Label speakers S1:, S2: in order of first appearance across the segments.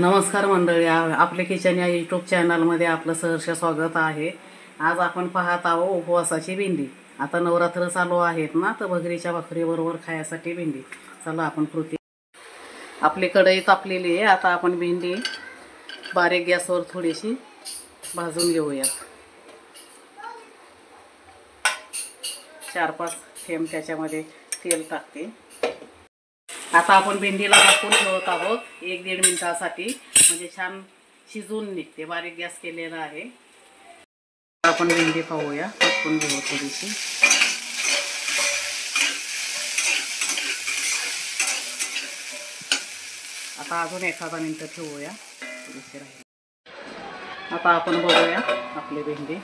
S1: नमस्कार मंडळी, आपले किचन या यूट्यूब चॅनलमध्ये आपलं सहर्ष स्वागत आहे। आज आपण पाहत आहोत उपवासाची भेंडी। आता नवरात्र चालू आहेत ना, तर भगरीच्या भाकरीबरोबर खाण्यासाठी भेंडी। चला आपण कृती। आपली कढई तापलेली आहे। आता आपण भेंडी बारीक गॅसवर थोडीशी भाजून घेऊया। 4-5 थेंब त्याच्यामध्ये तेल टाकते। आता आपण भेंडीला झाकून ठेवत आहोत 1-1.5 मिनिटासाठी, म्हणजे छान शिजून निघते। बारीक गॅस केलेला आहे। आपण भेंडी पाहूया, टाकून घेऊ थोडीशी। आता अजून 1 मिनिट ठेवूया, थोडीशी राहील। आता आपण बघूया आपली भेंडी।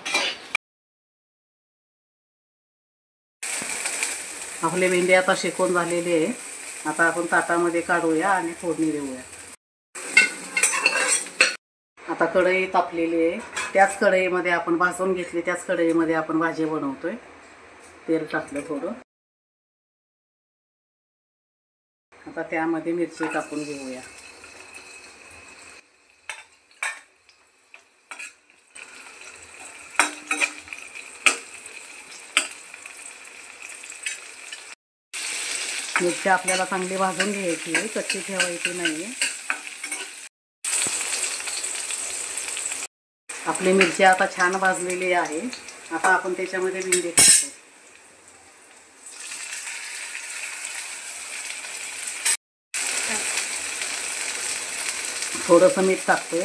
S1: आपली भेंडी आता शेकून झालेली आहे। आता आपण ताटामध्ये काढूया आणि फोडणी देऊया। आता कढई तापलेली आहे। त्याच कढईमध्ये आपण भाजून घेतली, त्याच कढईमध्ये आपण भाजी बनवतोय। तेल टाकलं थोडं। आता त्यामध्ये मिरची टाकून घेऊया। मिरची आपल्याला चांगली भाजून घ्यायची आहे, कच्ची ठेवायची नाही। आपली मिरची आता छान भाजलेली आहे। आता आपण त्याच्यामध्ये भेंडी टाकतो। थोडंसं मीठ टाकतोय।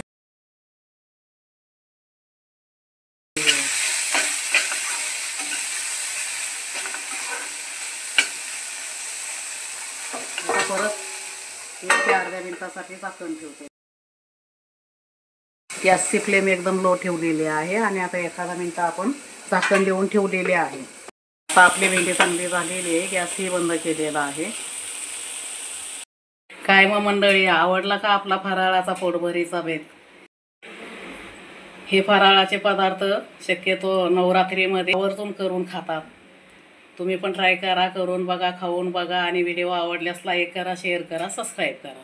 S1: आता परत 1 ते अर्ध्या मिनिटासाठी झाकण ठेवतो। गॅसची फ्लेम एकदम लो ठेवलेली आहे आणि आता 1 मिनिट आपण झाकण देऊन ठेवलेले आहे। आता आपली भेंडी चांगली झालेली आहे। गॅसही बंद केलेला आहे। काय मग मंडळी, आवडला का आपला फराळाचा पोटभरीचा बेत? हे फराळाचे पदार्थ शक्यतो नवरात्रीमध्ये आवर्जून करून खातात। तुम्ही पण ट्राय करा, करून बघा, खाऊन बघा आणि व्हिडिओ आवडल्यास लाईक करा, शेअर करा, सबस्क्राईब करा।